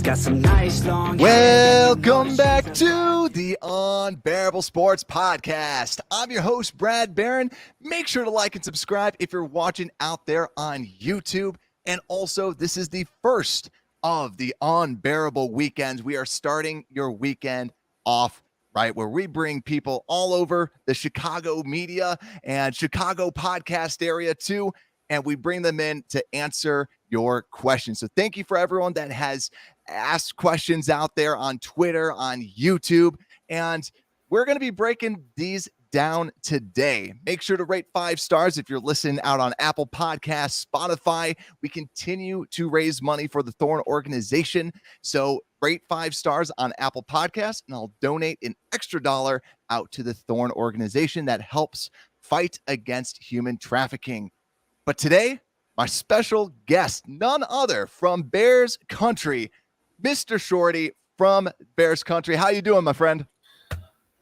got some nice long Welcome back to the Unbearable Sports Podcast. I'm your host, Brad Barron. Make sure to like and subscribe if you're watching out there on YouTube. And also, this is the first of the Unbearable Weekends. We are starting your weekend off right where we bring people all over the Chicago media and Chicago podcast area too, and we bring them in to answer your questions. So thank you for everyone that has asked questions out there on Twitter, on YouTube, and we're going to be breaking these down today. Make sure to rate 5 stars if you're listening out on Apple Podcasts, Spotify. We continue to raise money for the Thorn organization, so rate 5 stars on Apple Podcasts, and I'll donate an extra $1 out to the Thorn organization that helps fight against human trafficking. But today, my special guest, none other from Bears Country, Mr. Shorty from Bears Country. How you doing, my friend?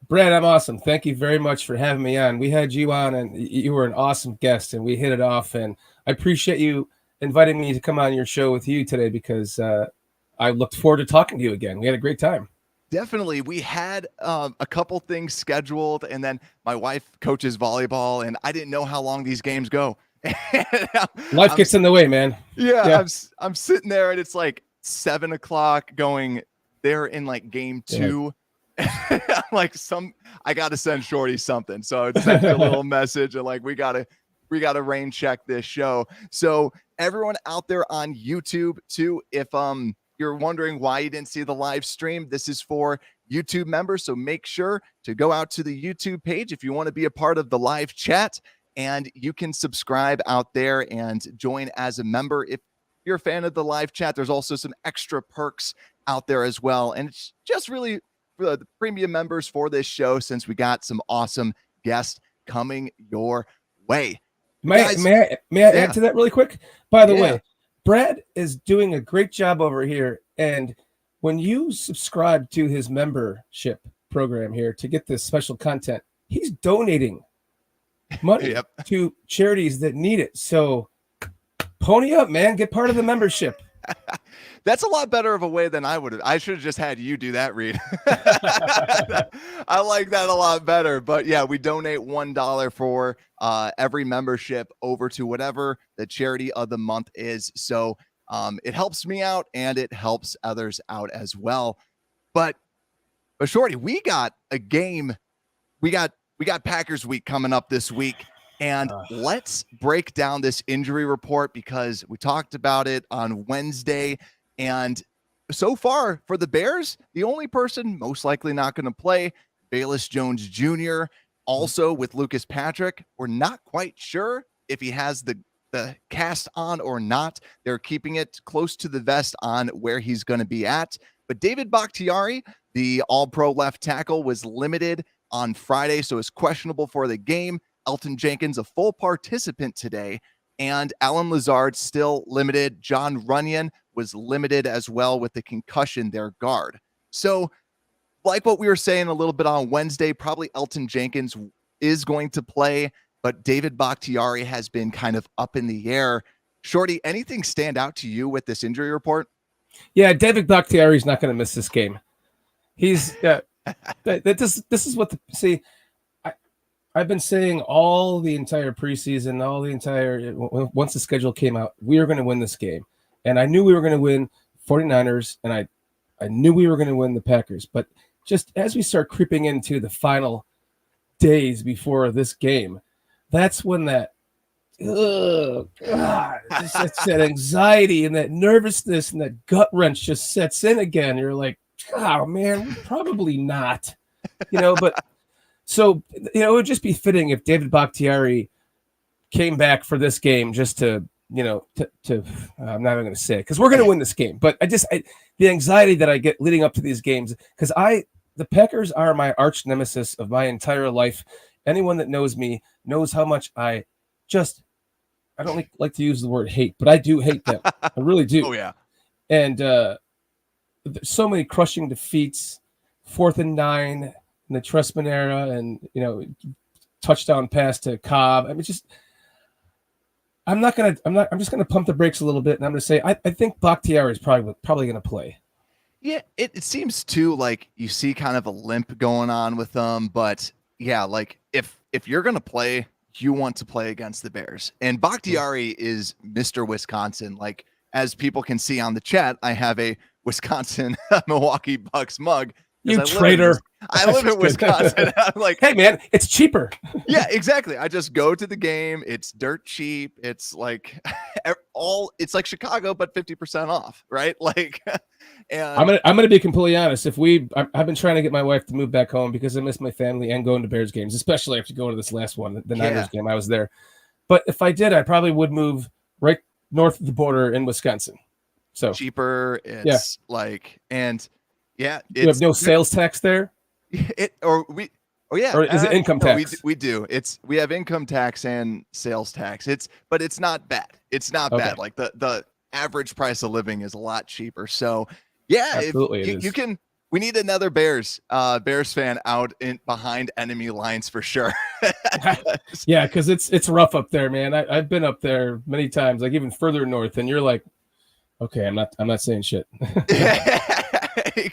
Brad, I'm awesome. Thank you very much for having me on. We had you on, and you were an awesome guest, and we hit it off. And I appreciate you inviting me to come on your show with you today because I looked forward to talking to you again. We had a great time. Definitely. We had a couple things scheduled, and then my wife coaches volleyball, and I didn't know how long these games go. Life gets in the way, man. Yeah. I'm sitting there, and it's like 7 o'clock going, they're in like game 2. I'm like, I got to send Shorty something. So I sent a little message and like, we got to rain check this show. So everyone out there on YouTube too, if you're wondering why you didn't see the live stream, this is for YouTube members. So make sure to go out to the YouTube page if you want to be a part of the live chat, and you can subscribe out there and join as a member. If you're a fan of the live chat, there's also some extra perks out there as well. And it's just really for the premium members for this show, since we got some awesome guests coming your way. May I add to that really quick? By the way, Brad is doing a great job over here. And when you subscribe to his membership program here to get this special content, he's donating money to charities that need it. So pony up, man. Get part of the membership. That's a lot better of a way than I would have. I should have just had you do that, Reed. I like that a lot better. But yeah, we donate $1 for every membership over to whatever the charity of the month is. So it helps me out and it helps others out as well. But Shorty, we got a game. We got Packers week coming up this week. And let's break down this injury report because we talked about it on Wednesday. And so far for the Bears, the only person most likely not going to play, Bayless Jones Jr., also with Lucas Patrick. We're not quite sure if he has the cast on or not. They're keeping it close to the vest on where he's going to be at. But David Bakhtiari, the all-pro left tackle, was limited on Friday, so is questionable for the game. Elton Jenkins, a full participant today, and Alan Lazard still limited. John Runyon was limited as well with the concussion, their guard. So like what we were saying a little bit on Wednesday, probably Elton Jenkins is going to play, but David Bakhtiari has been kind of up in the air. Shorty, anything stand out to you with this injury report? Yeah, David Bakhtiari is not going to miss this game. He's this is what I've been saying all the entire preseason, once the schedule came out, we are going to win this game. And I knew we were going to win 49ers, and I knew we were going to win the Packers. But just as we start creeping into the final days before this game, that's when that anxiety and that nervousness and that gut wrench just sets in again. You're like, oh, man, probably not. But so, it would just be fitting if David Bakhtiari came back for this game just to I'm not even going to say it because we're going to win this game. But the anxiety that I get leading up to these games, because the Packers are my arch nemesis of my entire life. Anyone that knows me knows how much I don't like to use the word hate, but I do hate them. I really do. Oh, yeah. And so many crushing defeats, 4th and 9 in the Trestman era, and touchdown pass to Cobb. I mean, I'm just gonna pump the brakes a little bit, and I'm gonna say I think Bakhtiari is probably gonna play. Yeah, it seems too like you see kind of a limp going on with them, but yeah, like if you're gonna play, you want to play against the Bears. And Bakhtiari is Mr. Wisconsin. Like as people can see on the chat, I have a Wisconsin Milwaukee Bucks mug because You traitor. I live in Wisconsin. I'm like, hey man, it's cheaper. yeah, exactly. I just go to the game. It's dirt cheap. It's like it's like Chicago, but 50% off, right? Like, and I'm gonna be completely honest. I've been trying to get my wife to move back home because I miss my family and going to Bears games, especially after going to this last one, the Niners game. I was there, but if I did, I probably would move right north of the border in Wisconsin. So cheaper. It's like, and yeah, you have no sales tax there. Or is it income tax? We do. We have income tax and sales tax. But it's not bad. It's not bad. Like the average price of living is a lot cheaper. So yeah, absolutely, you can. We need another Bears fan out behind enemy lines for sure. Yeah, because it's rough up there, man. I've been up there many times, like even further north, and you're like, okay, I'm not saying shit.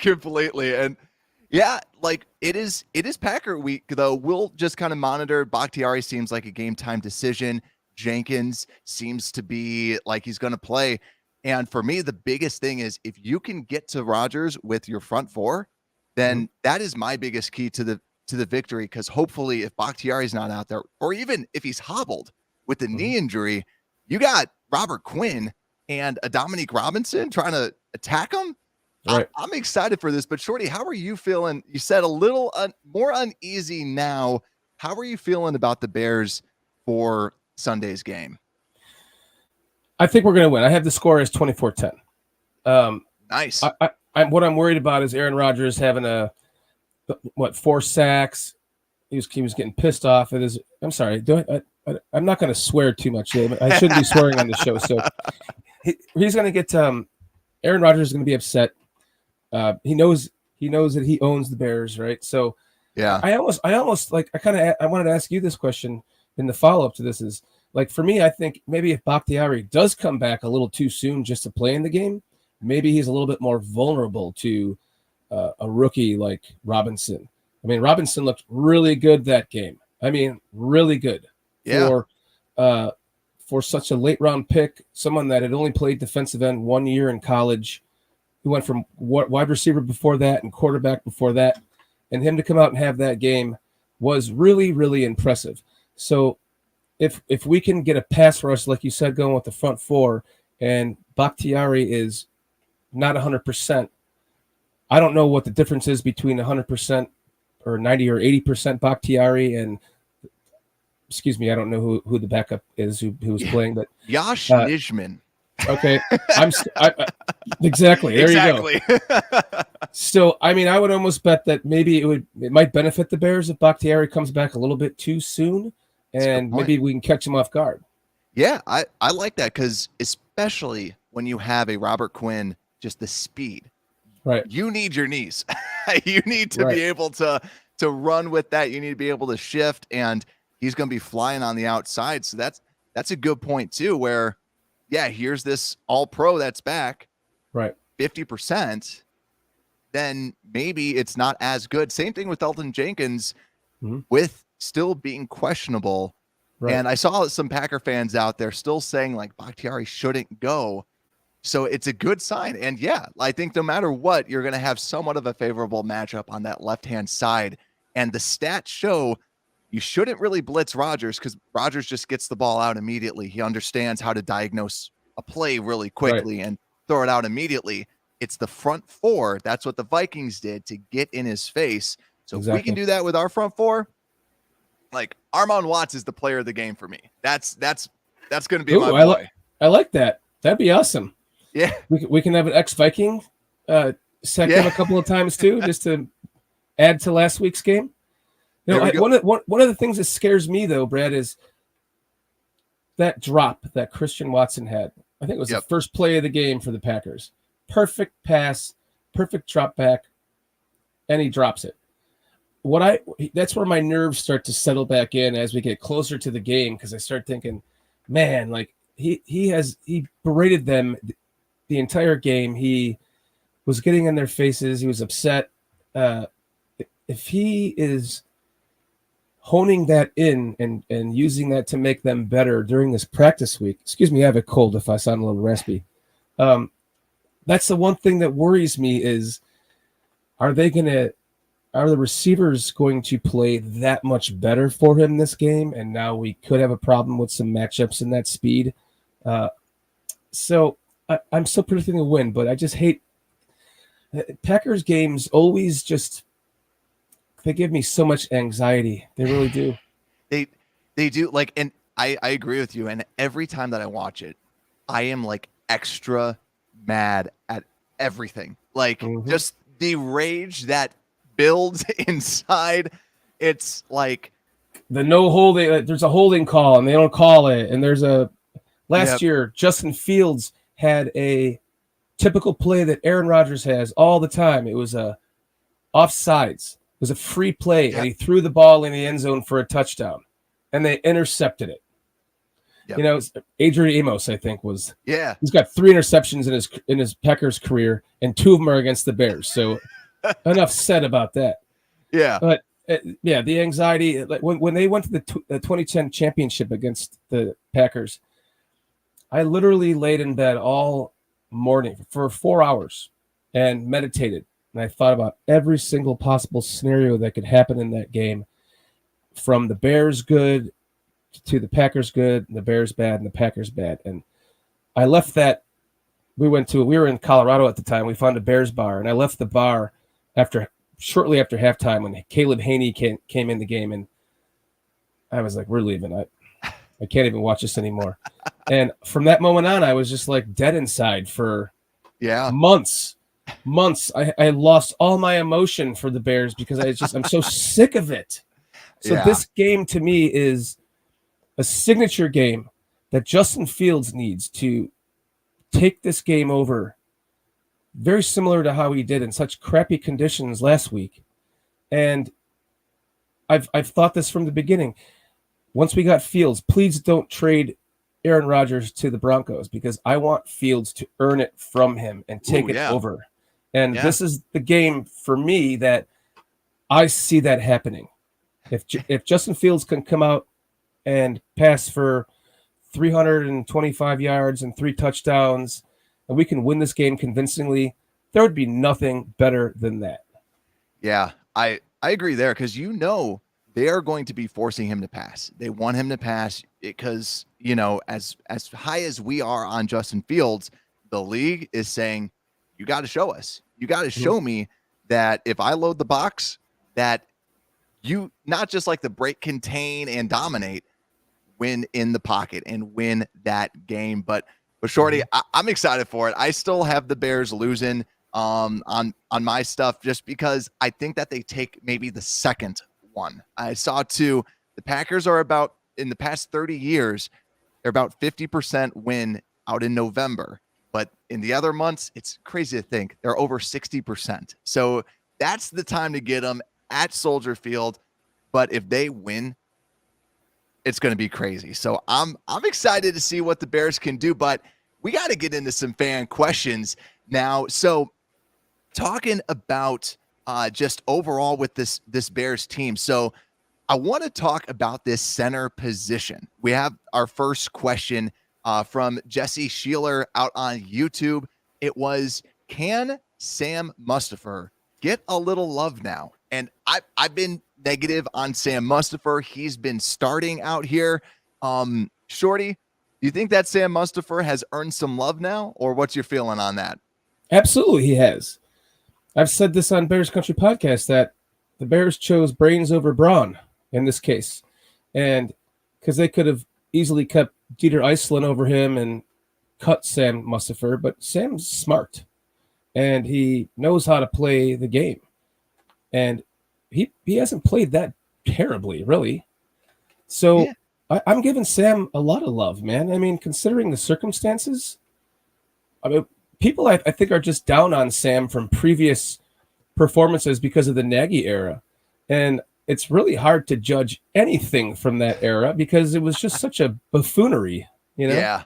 Completely. And yeah, like it is Packer week though. We'll just kind of monitor. Bakhtiari seems like a game time decision. Jenkins seems to be like he's going to play. And for me, the biggest thing is if you can get to Rodgers with your front four, then that is my biggest key to the victory. Because hopefully, if Bakhtiari's not out there, or even if he's hobbled with the knee injury, you got Robert Quinn and a Dominique Robinson trying to attack him. Right. I'm excited for this. But Shorty, how are you feeling? You said a little more uneasy now. How are you feeling about the Bears for Sunday's game? I think we're going to win. I have the score as 24-10. Nice. What I'm worried about is Aaron Rodgers having 4 sacks. He was getting pissed off at his. I'm sorry. I'm not going to swear too much. I shouldn't be swearing on the show. So he's going to get. Aaron Rodgers is going to be upset. He knows that he owns the Bears, right? So yeah. I wanted to ask you this question in the follow up to this is. Like for me, I think maybe if Bakhtiari does come back a little too soon just to play in the game, maybe he's a little bit more vulnerable to a rookie like Robinson. I mean, Robinson looked really good that game. I mean, really good for such a late round pick, someone that had only played defensive end 1 year in college. He went from wide receiver before that and quarterback before that, and him to come out and have that game was really, really impressive. So if we can get a pass rush, like you said, going with the front four, and Bakhtiari is not 100%, I don't know what the difference is between 100% or 90 or 80% Bakhtiari and, excuse me, I don't know who the backup is who was playing, but Josh Nijman. Okay, exactly. There you go. So, I mean, I would almost bet that maybe it might benefit the Bears if Bakhtiari comes back a little bit too soon. And maybe we can catch him off guard. Yeah, I like that because especially when you have a Robert Quinn, just the speed. Right. You need your knees. You need to be able to run with that. You need to be able to shift, and he's going to be flying on the outside. So that's a good point too. Where, yeah, here's this all-pro that's back, right, 50%. Then maybe it's not as good. Same thing with Elton Jenkins, with still being questionable. Right. And I saw some Packer fans out there still saying like Bakhtiari shouldn't go. So it's a good sign. And yeah, I think no matter what, you're going to have somewhat of a favorable matchup on that left-hand side. And the stats show you shouldn't really blitz Rodgers because Rodgers just gets the ball out immediately. He understands how to diagnose a play really quickly and throw it out immediately. It's the front four. That's what the Vikings did to get in his face. So if we can do that with our front four, like Armon Watts is the player of the game for me. That's going to be my boy. I like that. That'd be awesome. Yeah, we can have an ex-Viking sack him a couple of times too, just to add to last week's game. You know, one of the things that scares me though, Brad, is that drop that Christian Watson had. I think it was the first play of the game for the Packers. Perfect pass, perfect drop back, and he drops it. That's where my nerves start to settle back in as we get closer to the game, because I start thinking, man, like he berated them the entire game. He was getting in their faces. He was upset. If he is honing that in and using that to make them better during this practice week, excuse me, I have a cold if I sound a little raspy. That's the one thing that worries me is, are the receivers going to play that much better for him this game? And now we could have a problem with some matchups in that speed. So I'm still predicting a win, but I just hate Packers games. Always just, they give me so much anxiety. They really do. They do, like, and I agree with you. And every time that I watch it, I am like extra mad at everything. Like just the rage that builds inside. It's like the no holding. There's a holding call and they don't call it. And there's last year, Justin Fields had a typical play that Aaron Rodgers has all the time. It was a offsides. It was a free play, and he threw the ball in the end zone for a touchdown, and they intercepted it. Yep. You know, Adrian Amos, I think, was. Yeah. He's got 3 interceptions in his Packers career, and 2 of them are against the Bears. So, enough said about that. Yeah. But the anxiety, like when they went to the 2010 championship against the Packers, I literally laid in bed all morning for 4 hours and meditated. And I thought about every single possible scenario that could happen in that game, from the Bears good to the Packers good, and the Bears bad, and the Packers bad. And I left that. We were in Colorado at the time. We found a Bears bar, and I left the bar shortly after halftime when Caleb Haney came in the game, and I was like, "We're leaving. I can't even watch this anymore." And from that moment on, I was just like dead inside for months. I lost all my emotion for the Bears because I'm so sick of it. So this game to me is a signature game that Justin Fields needs to take this game over, very similar to how he did in such crappy conditions last week. And I've thought this from the beginning. Once we got Fields, please don't trade Aaron Rodgers to the Broncos, because I want Fields to earn it from him and take it over. And this is the game for me that I see that happening. If Justin Fields can come out and pass for 325 yards and 3 touchdowns, and we can win this game convincingly, there would be nothing better than that. Yeah, I agree there, because they are going to be forcing him to pass. They want him to pass because, as high as we are on Justin Fields, the league is saying, you got to show us. You got to show me that if I load the box, that you not just like the break, contain, and dominate, win in the pocket and win that game. But Shorty, I'm excited for it. I still have the Bears losing on my stuff, just because I think that they take maybe the second one. I saw too, the Packers are about, in the past 30 years, they're about 50% win out in November. But in the other months, it's crazy to think they're over 60%. So that's the time to get them at Soldier Field. But if they win, it's going to be crazy. So I'm excited to see what the Bears can do. But we got to get into some fan questions now. So talking about just overall with this Bears team. So I want to talk about this center position. We have our first question from Jesse Sheeler out on YouTube. It was, can Sam Mustipher get a little love now? And I've been negative on Sam Mustipher. He's been starting out here. Shorty, do you think that Sam Mustipher has earned some love now, or what's your feeling on that? Absolutely, he has. I've said this on Bears Country Podcast that the Bears chose brains over brawn in this case. And because they could have easily kept Dieter Eiselen over him and cut Sam Mustipher, but Sam's smart and he knows how to play the game. And he hasn't played that terribly, really. So I'm giving Sam a lot of love, man. I mean, considering the circumstances, I mean, people I think are just down on Sam from previous performances because of the Nagy era. And it's really hard to judge anything from that era because it was just such a buffoonery, Yeah.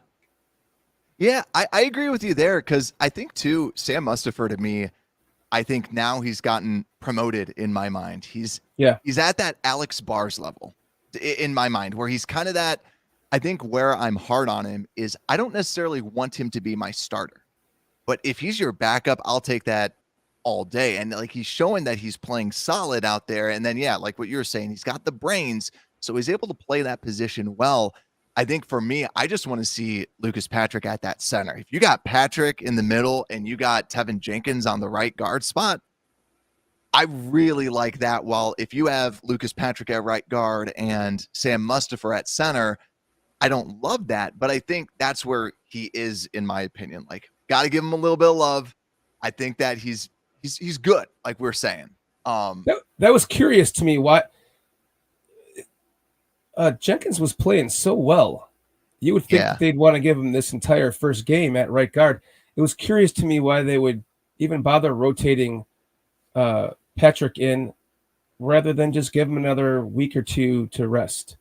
Yeah, I agree with you there because I think too, Sam Mustipher to me, I think now he's gotten promoted in my mind. Yeah. He's at that Alex Bars level in my mind, where he's kind of that. I think where I'm hard on him is I don't necessarily want him to be my starter, but if he's your backup, I'll take that all day. And like he's showing that he's playing solid out there. And then yeah, like what you're saying, he's got the brains, so he's able to play that position well. I think for me, I just want to see Lucas Patrick at that center. If you got Patrick in the middle and you got Tevin Jenkins on the right guard spot, I really like that. While if you have Lucas Patrick at right guard and Sam Mustipher at center, I don't love that, but I think that's where he is, in my opinion. Like, got to give him a little bit of love. I think that he's good, like we're saying. That was curious to me. Why Jenkins was playing so well. You would think that they'd want to give him this entire first game at right guard. It was curious to me why they would even bother rotating Patrick in rather than just give him another week or two to rest.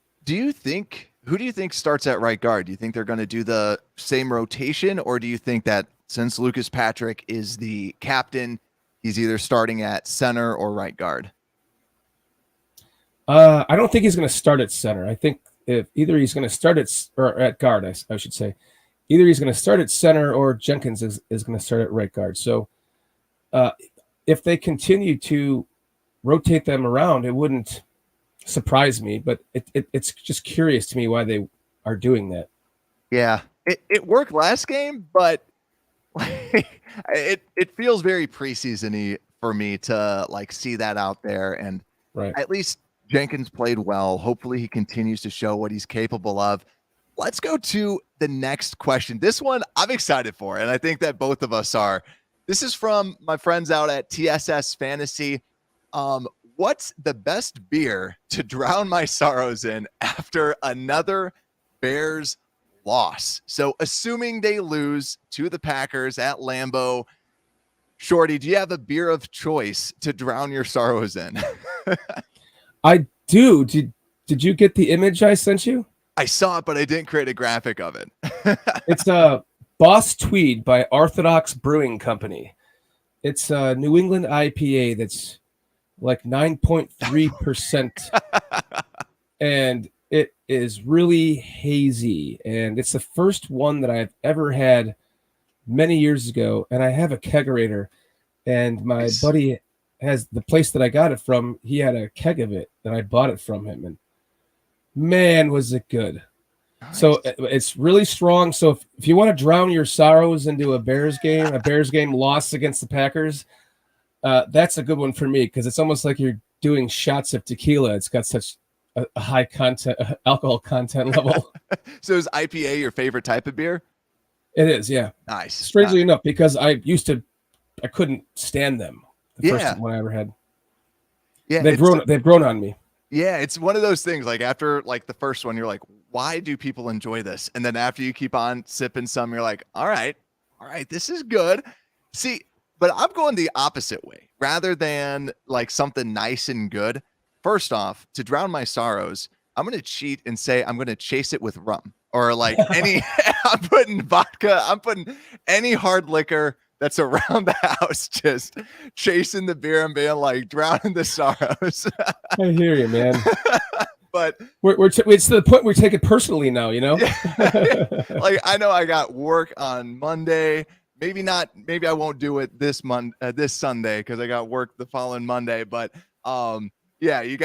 Who do you think starts at right guard? Do you think they're going to do the same rotation, or do you think that since Lucas Patrick is the captain, he's either starting at center or right guard? I don't think he's going to start at center. I think if either he's going to start at guard, I should say. Either he's going to start at center or Jenkins is going to start at right guard. So if they continue to rotate them around, it wouldn't surprise me, but it's just curious to me why they are doing that. Yeah, it worked last game, but it feels very preseason-y for me to like see that out there. And at least Jenkins played well. Hopefully he continues to show what he's capable of. Let's go to the next question. This one I'm excited for, and I think that both of us are. This is from my friends out at TSS Fantasy. What's the best beer to drown my sorrows in after another Bears loss? So assuming they lose to the Packers at Lambeau, Shorty, do you have a beer of choice to drown your sorrows in? I do. Did you get the image I sent you? I saw it, but I didn't create a graphic of it. It's a Boss Tweed by Orthodox Brewing Company. It's a New England IPA that's like 9.3%. And it is really hazy. And it's the first one that I've ever had many years ago. And I have a kegerator. And my buddy has the place that I got it from. He had a keg of it, and I bought it from him. And man, was it good. Nice. So it's really strong. So if you want to drown your sorrows into a Bears game loss against the Packers, that's a good one for me because it's almost like you're doing shots of tequila. It's got such a high content, alcohol content level. So is IPA your favorite type of beer? It is, yeah. Nice. Strangely enough, because I couldn't stand them. The first one I ever had. Yeah, they've grown on me. Yeah, it's one of those things. Like after like the first one, you're like, why do people enjoy this? And then after you keep on sipping some, you're like, all right, this is good. See, but I'm going the opposite way. Rather than like something nice and good, first off, to drown my sorrows, I'm going to cheat and say I'm going to chase it with rum or like I'm putting vodka, I'm putting any hard liquor that's around the house, just chasing the beer and being like drowning the sorrows. I hear you, man. But it's to the point we take it personally now, you know? Like I know I got work on Monday. Maybe I won't do it this Sunday because I got work the following Monday. But yeah, you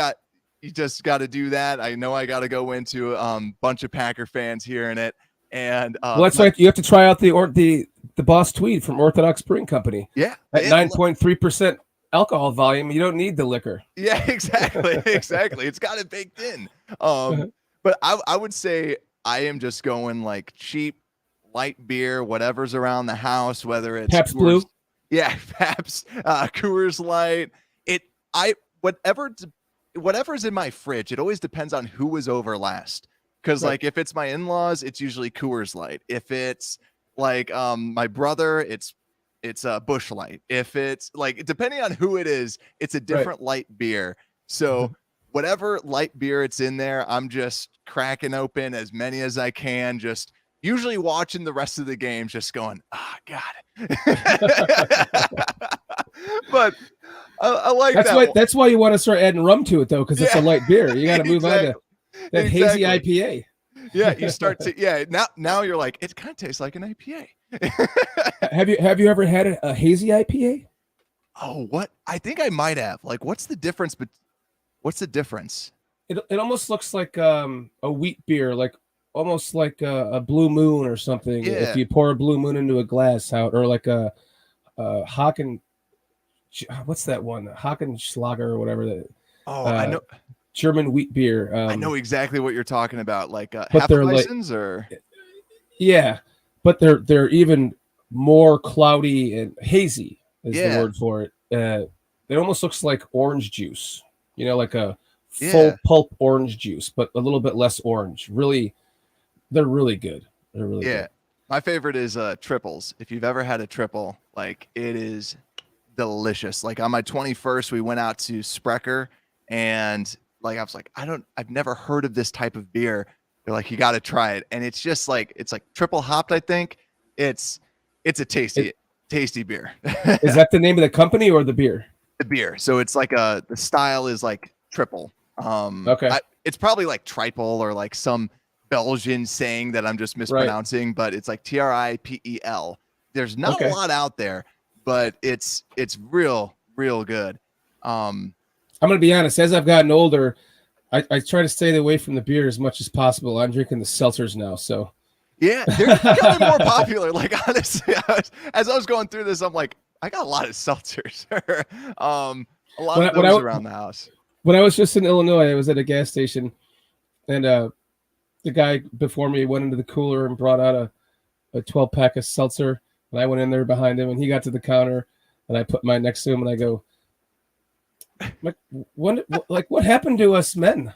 just got to do that. I know I got to go into a bunch of Packer fans hearing it. And well, that's like you have to try out the Boss Tweed from Orthodox Brewing Company. Yeah, at 9.3% alcohol volume, you don't need the liquor. Yeah, exactly. It's got it baked in. But I would say I am just going like cheap, light beer, whatever's around the house, whether it's Pabst Blue. Yeah, Pabst, Coors Light. Whatever's in my fridge. It always depends on who was over last. Because like if it's my in-laws, it's usually Coors Light. If it's like my brother, it's a Busch Light. If it's like depending on who it is, it's a different light beer. So whatever light beer it's in there, I'm just cracking open as many as I can, just usually watching the rest of the game, just going, "Ah, got it." But I like That's that why one. that's why you want to start adding rum to it though, because it's a Yeah, light beer. You got to move on to exactly, that hazy exactly. IPA. Yeah, you start to now you're like, it kind of tastes like an IPA. Have you ever had a hazy IPA? Oh, what? I think I might have. Like, what's the difference? But what's the difference? It almost looks like a wheat beer, like almost like a Blue Moon or something. If Yeah. you pour a Blue Moon into a glass out, or like a Haken, what's that one? Hackenschlager or whatever. Oh, I know. German wheat beer. I know exactly what you're talking about. Like But they're like, Hefeweizens or yeah, but they're even more cloudy and hazy is the yeah, word for it. It almost looks like orange juice, like a full yeah, pulp orange juice, but a little bit less orange. Really, they're really good. They're really yeah. good. My favorite is triples. If you've ever had a triple, like it is delicious. Like on my 21st, we went out to Sprecher and like I was like, I've never heard of this type of beer. They're like, you got to try it. And it's just like, it's like triple hopped, I think. It's a tasty beer. Is that the name of the company or the beer? The beer. So it's like the style is like triple. Okay. It's probably like triple or like some Belgian saying that I'm just mispronouncing, but it's like TRIPEL. There's not a lot out there, but it's real good. I'm gonna be honest. As I've gotten older, I try to stay away from the beer as much as possible. I'm drinking the seltzers now, so yeah, they're becoming more popular. Like honestly, as I was going through this, I'm like, I got a lot of seltzers. A lot of those around the house. When I was just in Illinois, I was at a gas station, and the guy before me went into the cooler and brought out a 12-pack of seltzer, and I went in there behind him, and he got to the counter, and I put mine next to him, and I go, what happened to us men?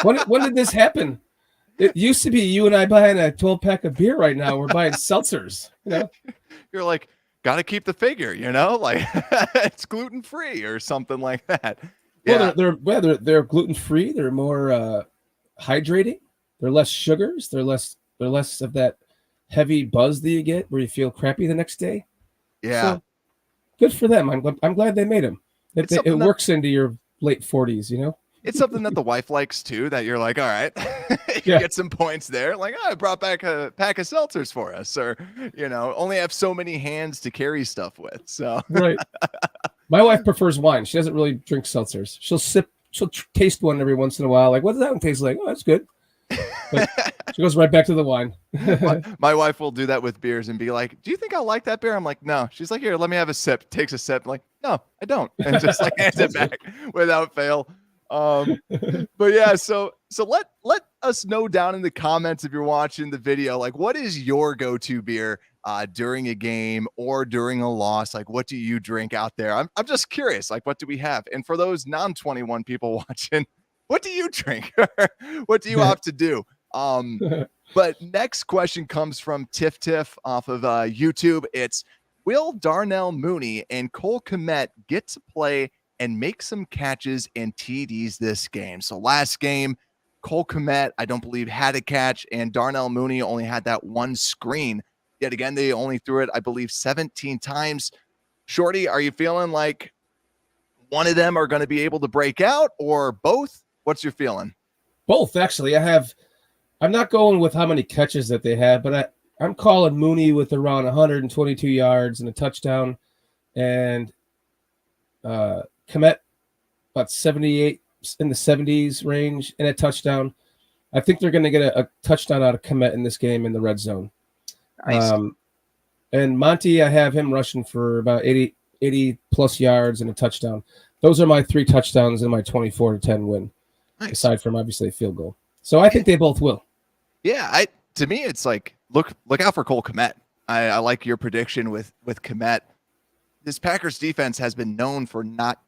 When did this happen? It used to be you and I buying a 12-pack of beer. Right now, we're buying seltzers. You're like, got to keep the figure, like it's gluten free or something like that. Yeah. Well, they're gluten free. They're more hydrating. They're less sugars. They're less of that heavy buzz that you get where you feel crappy the next day. Yeah. So, good for them. I'm glad they made them. It works into your late 40s. It's something that the wife likes too, that you're like, all right, you get some points there. Like, I brought back a pack of seltzers for us, or, only have so many hands to carry stuff with. So, right. My wife prefers wine. She doesn't really drink seltzers. She'll taste one every once in a while. Like, what does that one taste like? Oh, that's good. But she goes right back to the wine. my wife will do that with beers and be like, do you think I'll like that beer? I'm like, no. She's like, here, let me have a sip. Takes a sip. I'm like, no, I don't. And just like hands it back without fail. But yeah, so let us know down in the comments if you're watching the video, like what is your go-to beer during a game or during a loss? Like what do you drink out there? I'm just curious, like what do we have? And for those non-21 people watching, what do you drink? What do you have to do? But next question comes from Tiff off of YouTube. It's, will Darnell Mooney and Cole Kmet get to play and make some catches and TDs this game? So last game, Cole Kmet, I don't believe, had a catch, and Darnell Mooney only had that one screen. Yet again, they only threw it, I believe, 17 times. Shorty, are you feeling like one of them are going to be able to break out, or both? What's your feeling? Both, actually. I'm not going with how many catches that they had, but I'm calling Mooney with around 122 yards and a touchdown, and Kmet about 78 in the 70s range and a touchdown. I think they're going to get a touchdown out of Kmet in this game in the red zone. Nice. And Monty, I have him rushing for about 80 plus yards and a touchdown. Those are my 3 touchdowns in my 24-10 win. Nice. Aside from obviously a field goal. So I think they both will. Yeah, to me it's like look out for Cole Kmet. I like your prediction with Kmet. This Packers defense has been known for not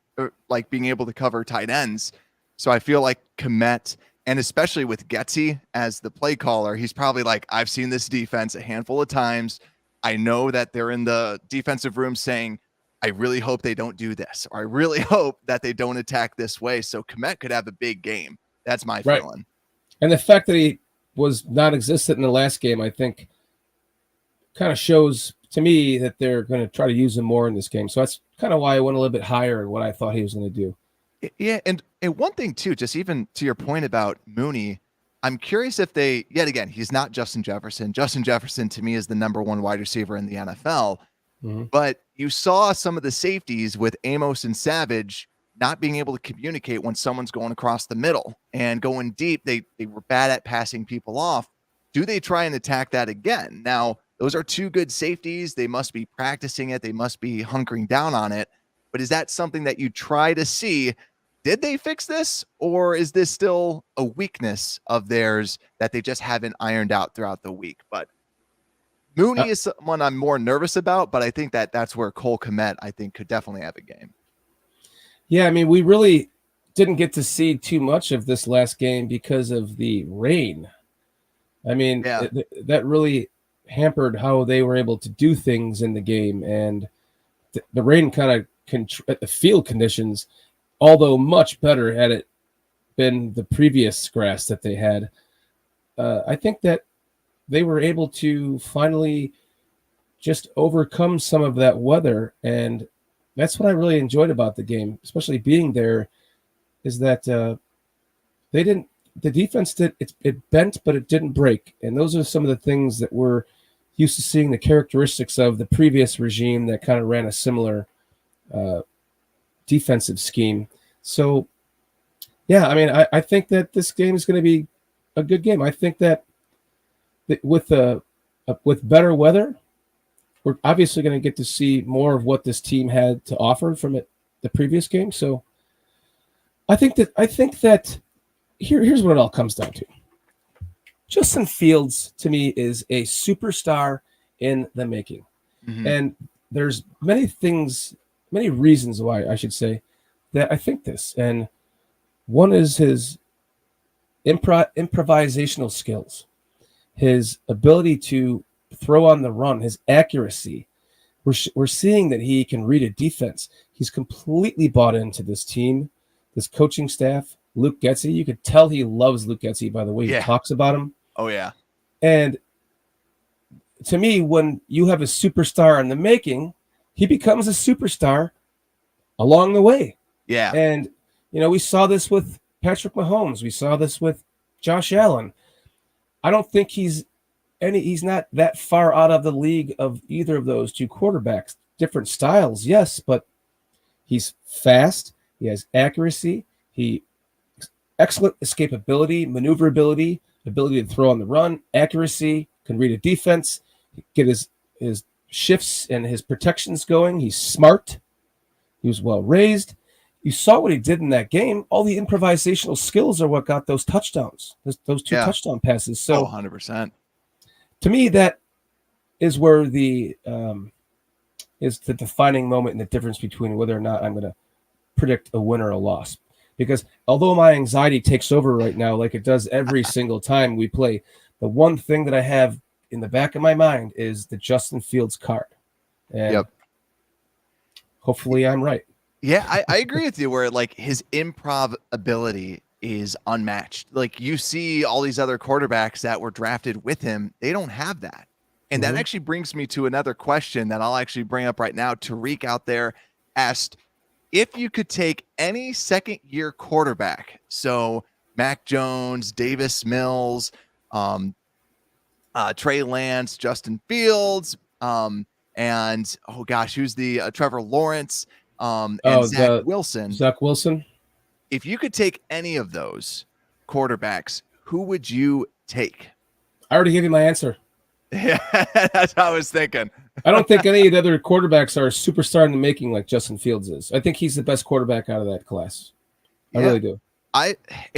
like being able to cover tight ends. So I feel like Kmet, and especially with Getsy as the play caller, he's probably like, I've seen this defense a handful of times. I know that they're in the defensive room saying, I really hope they don't do this, or I really hope that they don't attack this way. So Kmet could have a big game. That's my feeling. And the fact that was non-existent in the last game, I think kind of shows to me that they're going to try to use him more in this game. So that's kind of why I went a little bit higher in what I thought he was going to do. Yeah, and one thing too, just even to your point about Mooney, I'm curious if they, yet again, he's not Justin Jefferson. Justin Jefferson to me is the number one wide receiver in the NFL. Mm-hmm. But you saw some of the safeties with Amos and Savage not being able to communicate when someone's going across the middle and going deep. They were bad at passing people off. Do they try and attack that again? Now, those are two good safeties. They must be practicing it. They must be hunkering down on it. But is that something that you try to see? Did they fix this, or is this still a weakness of theirs that they just haven't ironed out throughout the week? But Mooney is someone I'm more nervous about, but I think that's where Cole Kmet, I think, could definitely have a game. Yeah, I mean, we really didn't get to see too much of this last game because of the rain. I mean, that really hampered how they were able to do things in the game. And the rain kind of the field conditions, although much better had it been the previous grass that they had, I think that they were able to finally just overcome some of that weather. And that's what I really enjoyed about the game, especially being there, is that the defense it bent, but it didn't break. And those are some of the things that we're used to seeing, the characteristics of the previous regime that kind of ran a similar defensive scheme. So, yeah, I mean, I think that this game is going to be a good game. I think that with better weather, we're obviously going to get to see more of what this team had to offer from the previous game. So, I think that here's what it all comes down to. Justin Fields, to me, is a superstar in the making. Mm-hmm. And there's many reasons why, I should say, that I think this. And one is his improvisational skills, his ability to throw on the run, his accuracy. We're seeing that he can read a defense. He's completely bought into this team, this coaching staff. Luke Getsy, you could tell he loves Luke Getsy by the way he talks about him. Oh, yeah. And to me, when you have a superstar in the making, he becomes a superstar along the way. Yeah. And, we saw this with Patrick Mahomes. We saw this with Josh Allen. I don't think he's not that far out of the league of either of those two quarterbacks. Different styles, yes, but he's fast. He has accuracy. Excellent escapability, maneuverability, ability to throw on the run, accuracy, can read a defense, get his shifts and his protections going. He's smart. He was well raised. You saw what he did in that game. All the improvisational skills are what got those touchdowns, those two touchdown passes. So 100%. To me, that is where is the defining moment and the difference between whether or not I'm going to predict a win or a loss. Because although my anxiety takes over right now, like it does every single time we play, the one thing that I have in the back of my mind is the Justin Fields card. And hopefully I'm right. Yeah, I agree with you where like his improv ability is unmatched. Like you see all these other quarterbacks that were drafted with him, they don't have that. And that actually brings me to another question that I'll actually bring up right now. Tariq out there asked, if you could take any second-year quarterback, so Mac Jones, Davis Mills, Trey Lance, Justin Fields, and who's the Trevor Lawrence, and Zach Wilson. Zach Wilson. If you could take any of those quarterbacks, who would you take? I already gave you my answer. Yeah, that's what I was thinking. I don't think any of the other quarterbacks are a superstar in the making like Justin Fields is. I think he's the best quarterback out of that class. I really do.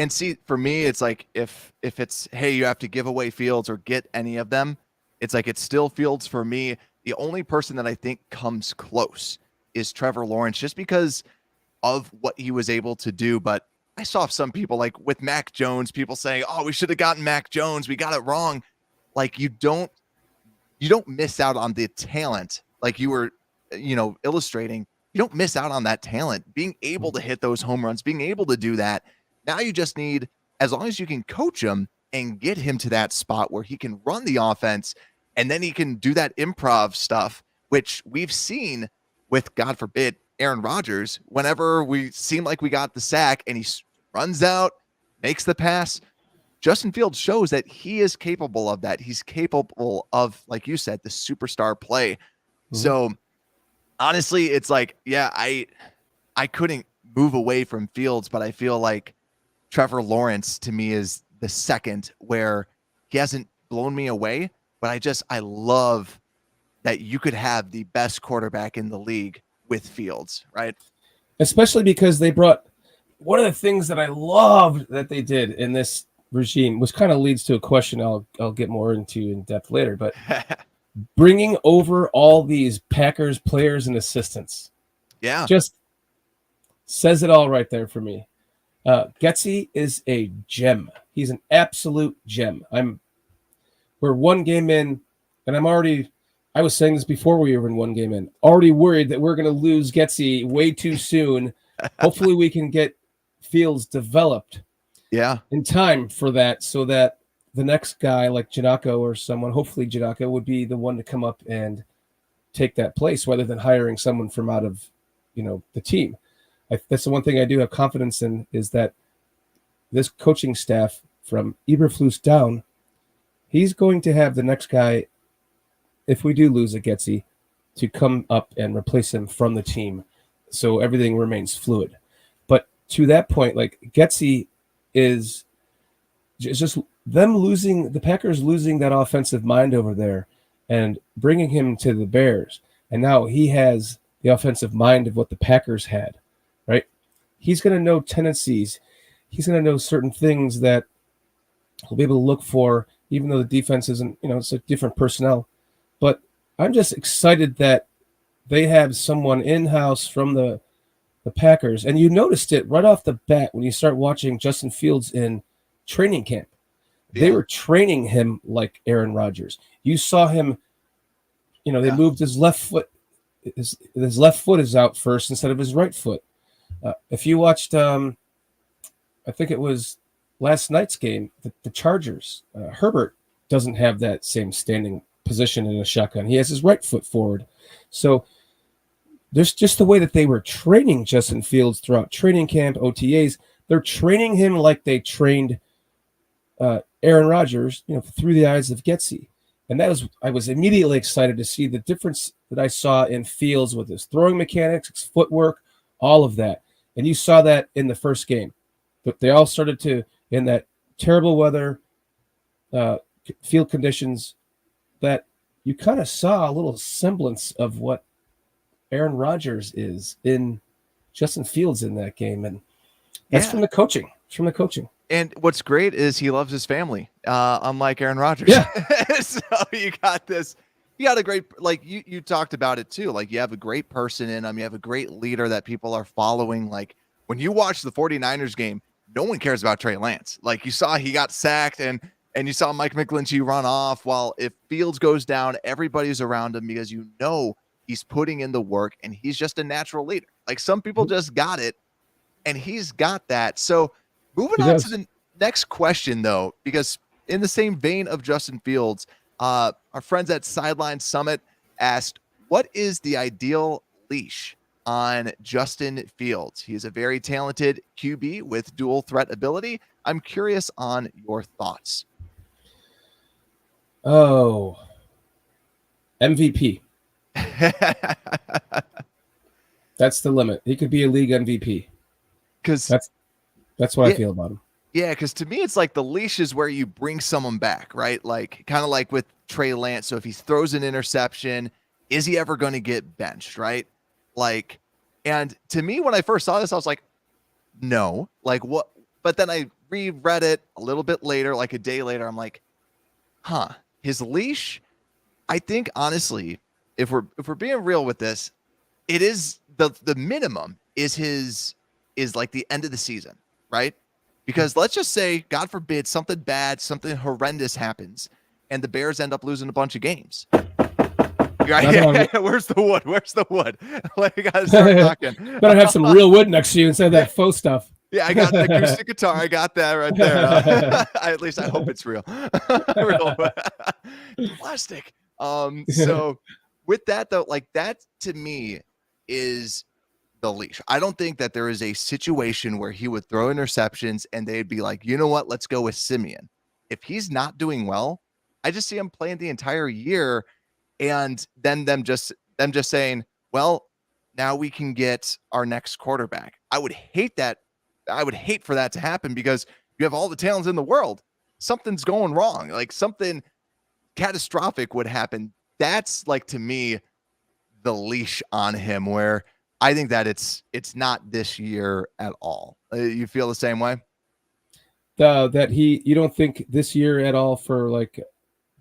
See, for me, it's like if it's, hey, you have to give away Fields or get any of them, it's like it's still Fields for me. The only person that I think comes close is Trevor Lawrence, just because of what he was able to do. But I saw some people like with Mac Jones, people saying, oh, we should have gotten Mac Jones. We got it wrong. Like you don't miss out on the talent like you were, illustrating. You don't miss out on that talent, being able to hit those home runs, being able to do that. Now you just need, as long as you can coach them and get him to that spot where he can run the offense and then he can do that improv stuff, which we've seen with, God forbid, Aaron Rodgers. Whenever we seem like we got the sack and he runs out, makes the pass, Justin Fields shows that he is capable of that. He's capable of, like you said, the superstar play. Mm-hmm. So honestly, it's like, yeah, I couldn't move away from Fields, but I feel like Trevor Lawrence to me is the second, where he hasn't blown me away, but I love that you could have the best quarterback in the league with Fields, right? Especially because they brought, one of the things that I loved that they did in this regime, which kind of leads to a question I'll get more into in depth later, but bringing over all these Packers players and assistants. Yeah. Just says it all right there for me. Getsy is a gem. He's an absolute gem. We're one game in, and I was saying this before we were in one game in, already worried that we're going to lose Getsy way too soon. Hopefully we can get Fields developed in time for that, so that the next guy like Janako or someone, hopefully Janako, would be the one to come up and take that place rather than hiring someone from out of, the team. That's the one thing I do have confidence in, is that this coaching staff from Eberflus down, he's going to have the next guy, if we do lose a Getsy, to come up and replace him from the team, so everything remains fluid. But to that point, like, Getsy is just them losing, the Packers losing that offensive mind over there and bringing him to the Bears. And now he has the offensive mind of what the Packers had, right? He's going to know tendencies. He's going to know certain things that he'll be able to look for, even though the defense isn't, it's a different personnel. But I'm just excited that they have someone in-house from the Packers. And you noticed it right off the bat when you start watching Justin Fields in training camp. They were training him like Aaron Rodgers. You saw him, they moved his left foot. His left foot is out first instead of his right foot. If you watched, I think it was last night's game, the Chargers, Herbert doesn't have that same standing position in a shotgun. He has his right foot forward. So there's just the way that they were training Justin Fields throughout training camp, OTAs. They're training him like they trained Aaron Rodgers, through the eyes of Getsy. And I was immediately excited to see the difference that I saw in Fields with his throwing mechanics, his footwork, all of that. And you saw that in the first game. But they all started to, in that terrible weather, field conditions, that you kind of saw a little semblance of what Aaron Rodgers is in Justin Fields in that game. And that's from the coaching. It's from the coaching. And what's great is he loves his family, unlike Aaron Rodgers. Yeah. So you got a great, like you talked about it too. Like, you have a great person in him. You have a great leader that people are following. Like, when you watch the 49ers game, no one cares about Trey Lance. Like, you saw he got sacked and you saw Mike McGlinchey run off. While if Fields goes down, everybody's around him because he's putting in the work and he's just a natural leader. Like, some people just got it and he's got that. So moving on to the next question, though, because in the same vein of Justin Fields, our friends at Sideline Summit asked, what is the ideal leash on Justin Fields? He is a very talented QB with dual threat ability. I'm curious on your thoughts. Oh, MVP. That's the limit. He could be a league MVP. Because that's what I feel about him. Yeah, because to me, it's like the leash is where you bring someone back, right? Like, kind of like with Trey Lance. So if he throws an interception, is he ever going to get benched, right? Like, and to me, when I first saw this, I was like, no. Like, what? But then I reread it a little bit later, like a day later. I'm like, his leash. I think, honestly, if we're being real with this, it is the minimum is like the end of the season, right? Because let's just say, God forbid, something bad, something horrendous happens, and the Bears end up losing a bunch of games. Where's the wood? Where's the wood? Like, I gotta start talking. Better have some real wood next to you instead of that faux stuff. Yeah, I got an acoustic guitar. I got that right there. At least I hope it's real. Real plastic. So with that though, like that to me is the leash. I don't think that there is a situation where he would throw interceptions and they'd be like, you know what, let's go with Simeon. If he's not doing well, I just see him playing the entire year, and then them just saying, well, now we can get our next quarterback. I would hate that. I would hate for that to happen because you have all the talents in the world. Something's going wrong. Like something catastrophic would happen. That's like to me the leash on him, where I think that it's not this year at all. You feel the same way? That you don't think this year at all for like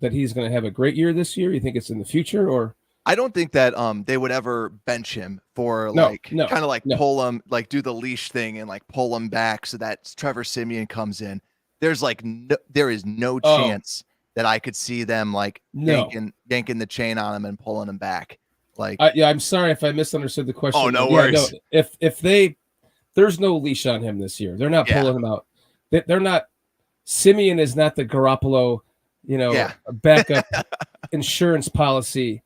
that he's going to have a great year this year? You think it's in the future, or I don't think that they would ever bench him for kind of like pull him, like do the leash thing and like pull him back so that Trevor Siemian comes in. There's like there is no chance that I could see them like yanking the chain on him and pulling him back. Like I'm sorry if I misunderstood the question. Oh, no worries. No, if there's no leash on him this year. They're not pulling him out. They're not. Simeon is not the Garoppolo, backup insurance policy.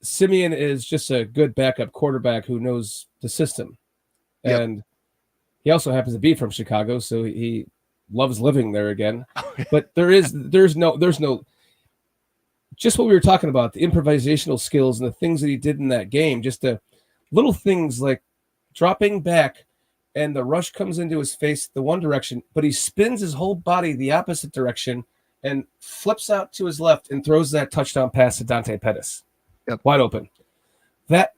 Simeon is just a good backup quarterback who knows the system, and he also happens to be from Chicago, so he loves living there again. But there's no. Just what we were talking about, the improvisational skills and the things that he did in that game, just the little things like dropping back and the rush comes into his face the one direction, but he spins his whole body the opposite direction and flips out to his left and throws that touchdown pass to Dante Pettis. Wide open.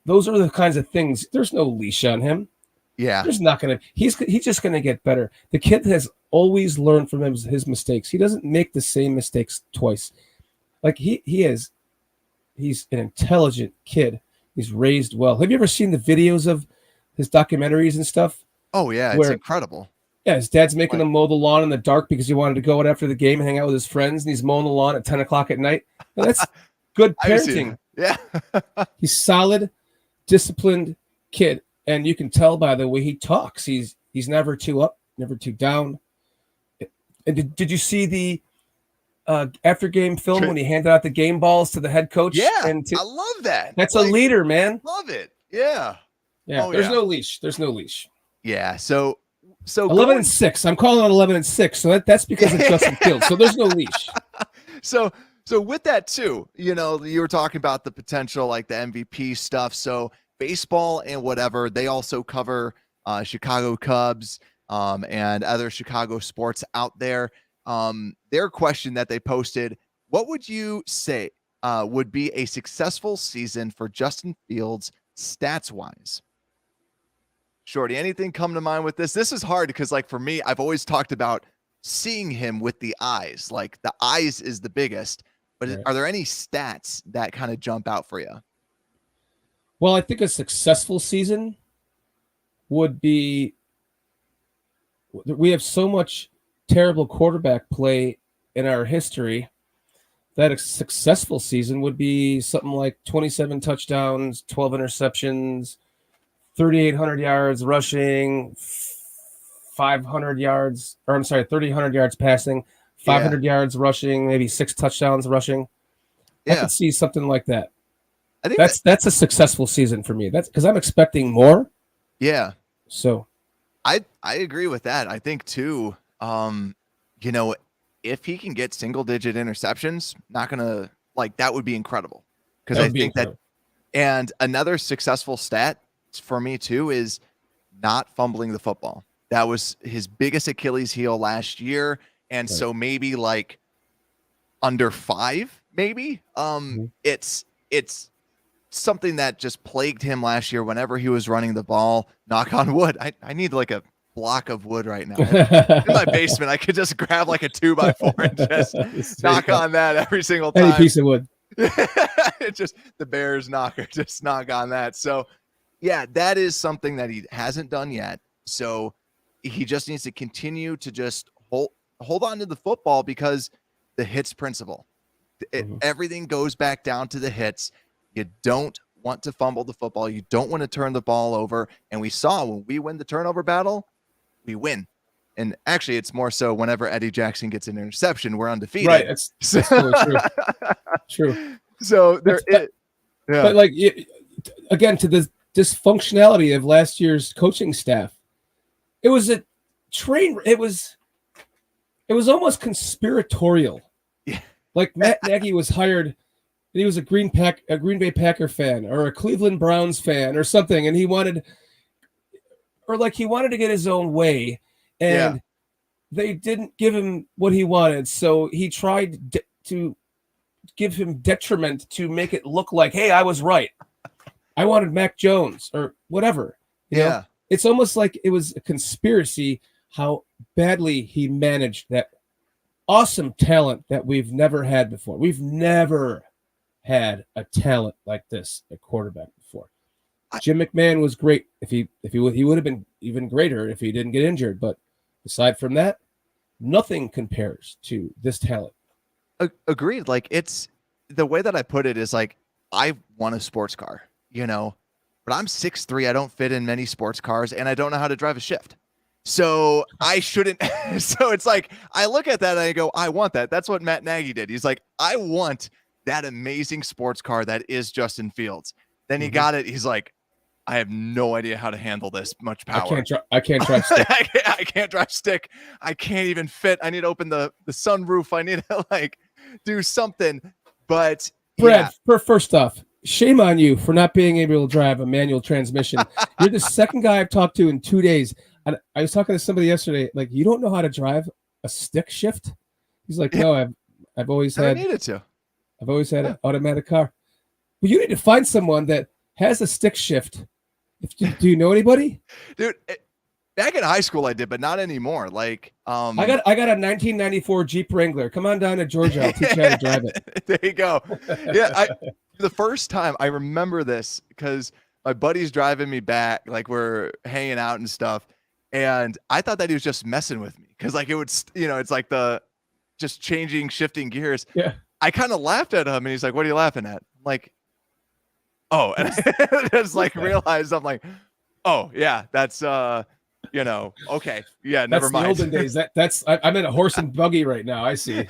Those are the kinds of things. There's no leash on him. Yeah. There's not going to, he's just going to get better. The kid has always learned from his mistakes. He doesn't make the same mistakes twice. Like he's an intelligent kid. He's raised well. Have you ever seen the videos of his documentaries and stuff? Oh yeah, it's incredible. Yeah, his dad's making him mow the lawn in the dark because he wanted to go out after the game and hang out with his friends, and he's mowing the lawn at 10 o'clock at night. And that's good parenting. Yeah. He's solid, disciplined kid, and you can tell by the way he talks. He's never too up, never too down. And did you see the after game film when he handed out the game balls to the head coach? Yeah, I love that. That's a leader, man. Love it. Yeah. Yeah. There's no leash. There's no leash. Yeah. So 11-6. I'm calling it 11-6. So that's because of Justin Fields. So there's no leash. So with that too, you were talking about the potential, like the MVP stuff. So baseball and whatever, they also cover Chicago Cubs and other Chicago sports out there. Their question that they posted, what would you say would be a successful season for Justin Fields stats wise? Shorty, anything come to mind with this? This is hard because like for me, I've always talked about seeing him with the eyes. Like the eyes is the biggest, but are there any stats that kind of jump out for you? Well, I think a successful season would be, we have so much terrible quarterback play in our history that a successful season would be something like 27 touchdowns, 12 interceptions, 3,800 yards rushing, 3,000 yards passing, 500 yards rushing, maybe 6 touchdowns rushing. I could see something like that. I think that's a successful season for me. That's because I'm expecting more. Yeah. So I agree with that. I think too, if he can get single digit interceptions, that would be incredible. Because I think that, and another successful stat for me too is not fumbling the football. That was his biggest Achilles heel last year. And so maybe like under 5, maybe it's something that just plagued him last year whenever he was running the ball. Knock on wood. I need like a block of wood right now in my basement. I could just grab like a 2x4 and just knock on that every single time. Any piece of wood. It's just the Bears knocker, just knock on that. So yeah, that is something that he hasn't done yet. So he just needs to continue to just hold on to the football because the hits principle. Everything goes back down to the hits. You don't want to fumble the football. You don't want to turn the ball over. And we saw when we win the turnover battle, we win. And actually, it's more so whenever Eddie Jackson gets an interception, we're undefeated. Right. That's totally true. True. So there is. Yeah. But like, again, to the dysfunctionality of last year's coaching staff, it was a train. It was almost conspiratorial. Yeah. Like Matt Nagy was hired. He was a Green Bay Packer fan or a Cleveland Browns fan or something, and he wanted to get his own way, and they didn't give him what he wanted. So he tried to give him detriment to make it look like, hey, I was right. I wanted Mac Jones or whatever. You know? It's almost like it was a conspiracy how badly he managed that awesome talent that we've never had before. We've never had a talent like this at quarterback before. Jim McMahon was great. He would have been even greater if he didn't get injured. But aside from that, nothing compares to this talent. Agreed. Like, it's the way that I put it is like, I want a sports car, you know, but I'm 6'3". I don't fit in many sports cars, and I don't know how to drive a shift. So I shouldn't. So it's like, I look at that and I go, I want that. That's what Matt Nagy did. He's like, I want that amazing sports car that is Justin Fields. Then he got it. He's like, I have no idea how to handle this much power. I can't drive stick. I can't drive stick. I can't even fit. I need to open the sunroof. I need to like do something. But Brad, first off, shame on you for not being able to drive a manual transmission. You're the second guy I've talked to in 2 days. And I was talking to somebody yesterday, like, you don't know how to drive a stick shift? He's like, no, I've always had an automatic car. But you need to find someone that has a stick shift. Do you know anybody? Dude, back in high school I did, but not anymore. Like, I got a 1994 Jeep Wrangler. Come on down to Georgia. I'll teach you how to drive it. There you go. Yeah, the first time I remember this because my buddy's driving me back, like we're hanging out and stuff, and I thought that he was just messing with me because like it would, you know, it's like the just shifting gears. Yeah. I kind of laughed at him, and he's like, "What are you laughing at?" I'm like, oh, and I just like realized I'm like, oh yeah, that's you know, okay, yeah, never mind. The olden days. I'm in a horse and buggy right now. I see.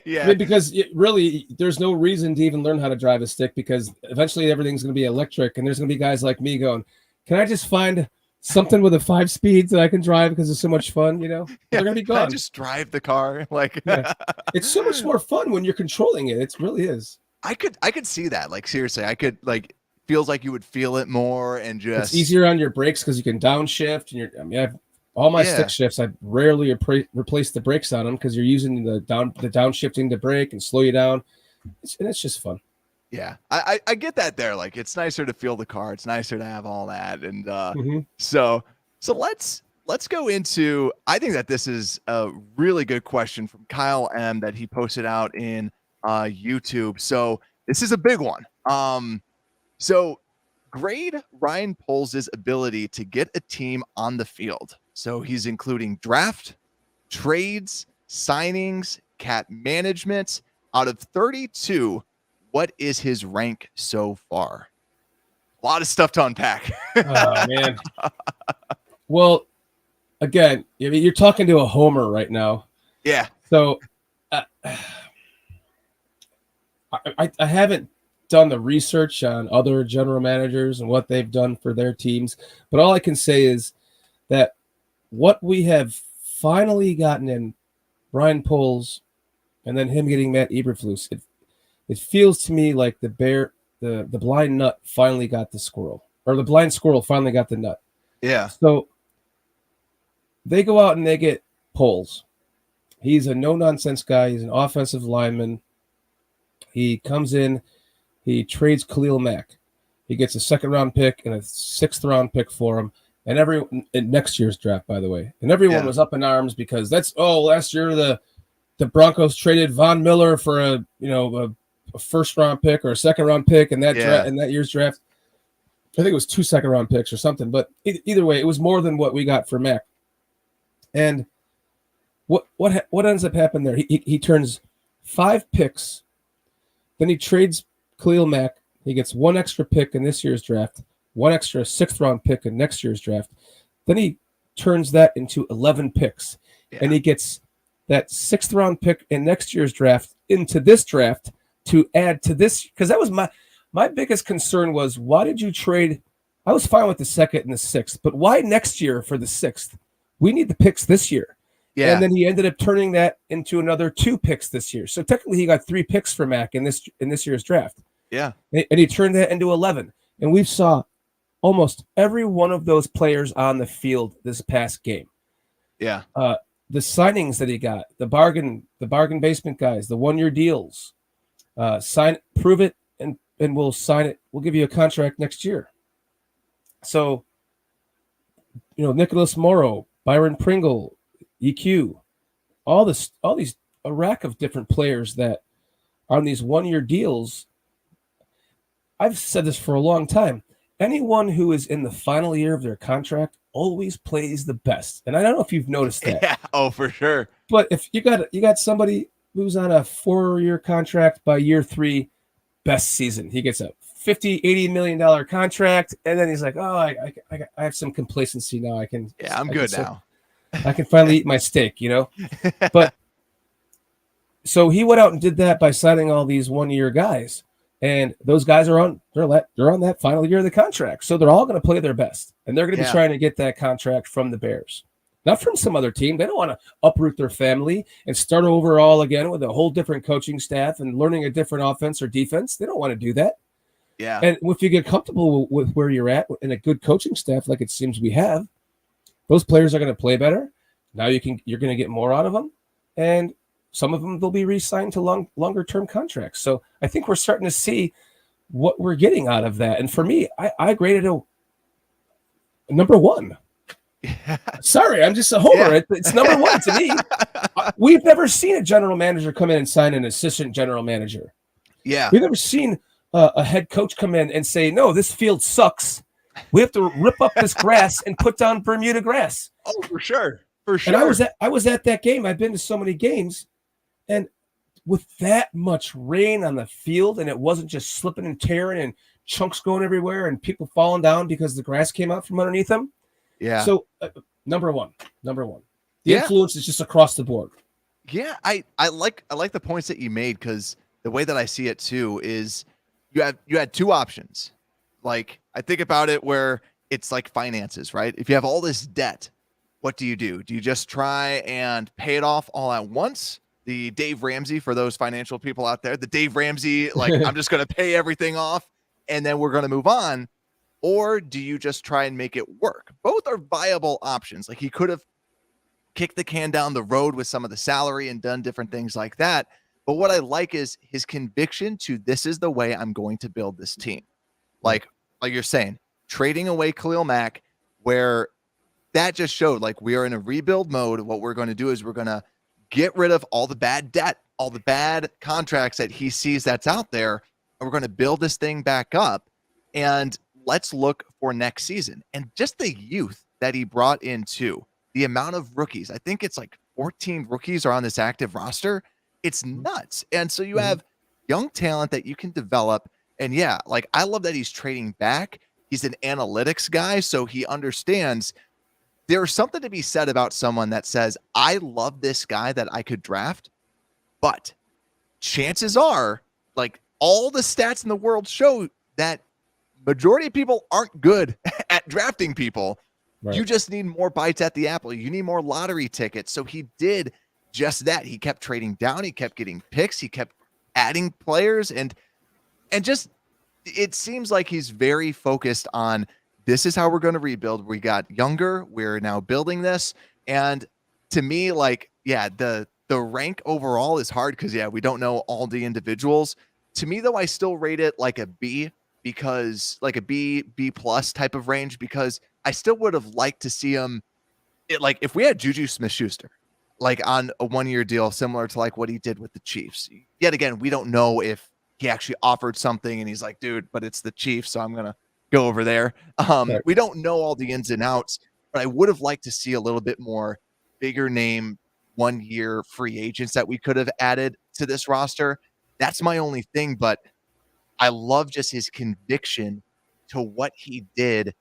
Yeah, I mean, because really, there's no reason to even learn how to drive a stick because eventually everything's going to be electric, and there's going to be guys like me going, "Can I just find something with a 5 speeds that I can drive because it's so much fun?" You know, they're going to be gone. I just drive the car, like it's so much more fun when you're controlling it. It really is. I could see that. Like, seriously, I could, like, feels like you would feel it more and just. It's easier on your brakes because you can downshift. And I have all my stick shifts. I rarely replace the brakes on them because you're using the downshifting to brake and slow you down. It's just fun. Yeah, I get that there. Like, it's nicer to feel the car. It's nicer to have all that. And so let's go into. I think that this is a really good question from Kyle M that he posted out in YouTube. So this is a big one. So grade Ryan Poles' ability to get a team on the field. So he's including draft, trades, signings, cap management. Out of 32, what is his rank so far? A lot of stuff to unpack. Oh man. Well, again, I mean, you're talking to a homer right now. Yeah. So I haven't done the research on other general managers and what they've done for their teams, but all I can say is that what we have finally gotten in Ryan Poles and then him getting Matt Eberflus, it feels to me like the blind nut finally got the squirrel, or the blind squirrel finally got the nut. Yeah. So they go out and they get Poles. He's a no-nonsense guy. He's an offensive lineman. He comes in, he trades Khalil Mack. He gets a 2nd-round pick and a 6th-round pick for him, and in next year's draft, by the way. And everyone was up in arms because last year the Broncos traded Von Miller for a 1st-round pick or a 2nd-round pick in that year's draft. I think it was 2 2nd-round picks or something, but either way, it was more than what we got for Mack. And what ends up happening there? He turns 5 picks. Then he trades Khalil Mack. He gets 1 extra pick in this year's draft, 1 extra 6th-round pick in next year's draft. Then he turns that into 11 picks. Yeah. And he gets that 6th round pick in next year's draft into this draft to add to this. Because that was my biggest concern was, why did you trade? I was fine with the 2nd and the 6th, but why next year for the 6th? We need the picks this year. Yeah. And then he ended up turning that into another 2 picks this year. So technically he got 3 picks for Mac in this year's draft. Yeah. And he turned that into 11. And we saw almost every one of those players on the field this past game. Yeah. The signings that he got, the bargain basement guys, the 1-year deals, prove it, and we'll sign it. We'll give you a contract next year. So, Nicholas Morrow, Byron Pringle, EQ, all these, a rack of different players that are on these 1-year deals. I've said this for a long time. Anyone who is in the final year of their contract always plays the best. And I don't know if you've noticed that. Yeah. Oh, for sure. But if you got somebody who's on a 4-year contract, by year 3, best season, he gets a $50-80 million contract, and then he's like, oh, I have some complacency now. I'm good now. I can finally eat my steak, But so he went out and did that by signing all these 1-year guys, and those guys are on that final year of the contract, so they're all going to play their best, and they're going to be trying to get that contract from the Bears, not from some other team. They don't want to uproot their family and start over all again with a whole different coaching staff and learning a different offense or defense. They don't want to do that. Yeah. And if you get comfortable with where you're at in a good coaching staff, like it seems we have, those players are going to play better. Now you're going to get more out of them, and some of them will be re-signed to longer term contracts. So I think we're starting to see what we're getting out of that. And for me, I graded a number 1. Yeah. Sorry, I'm just a homer. Yeah. It's number 1 to me. We've never seen a general manager come in and sign an assistant general manager. Yeah. We've never seen a head coach come in and say, no, this field sucks. We have to rip up this grass and put down Bermuda grass. Oh, for sure. For sure. And I was at that game. I've been to so many games, and with that much rain on the field, and it wasn't just slipping and tearing and chunks going everywhere and people falling down because the grass came out from underneath them. Yeah. So number one, the influence is just across the board. Yeah. I like the points that you made, because the way that I see it too is you had 2 options. Like, I think about it where it's like finances, right? If you have all this debt, what do? Do you just try and pay it off all at once? The Dave Ramsey, for those financial people out there, the Dave Ramsey, like, I'm just going to pay everything off and then we're going to move on. Or do you just try and make it work? Both are viable options. Like, he could have kicked the can down the road with some of the salary and done different things like that. But what I like is his conviction to, this is the way I'm going to build this team. Like you're saying, trading away Khalil Mack, where that just showed, like, we are in a rebuild mode. What we're going to do is we're going to get rid of all the bad debt, all the bad contracts that he sees that's out there, and we're going to build this thing back up, and let's look for next season. And just the youth that he brought in too, the amount of rookies, I think it's like 14 rookies are on this active roster. It's nuts. And so you have young talent that you can develop. And yeah, like, I love that he's trading back. He's an analytics guy, so he understands there's something to be said about someone that says, I love this guy that I could draft, but chances are, like, all the stats in the world show that majority of people aren't good at drafting people. Right. You just need more bites at the apple. You need more lottery tickets. So he did just that. He kept trading down. He kept getting picks. He kept adding players, and just, it seems like he's very focused on, this is how we're going to rebuild. We got younger. We're now building this. And to me, like, yeah, the rank overall is hard because, yeah, we don't know all the individuals. To me, though, I still rate it like a B, because like a B plus type of range, because I still would have liked to see him. Like, if we had Juju Smith-Schuster, like, on a 1-year deal, similar to like what he did with the Chiefs. Yet again, we don't know if he actually offered something and he's like, dude, but it's the Chiefs, so I'm going to go over there. Right. We don't know all the ins and outs, but I would have liked to see a little bit more bigger name 1-year free agents that we could have added to this roster. That's my only thing, but I love just his conviction to what he did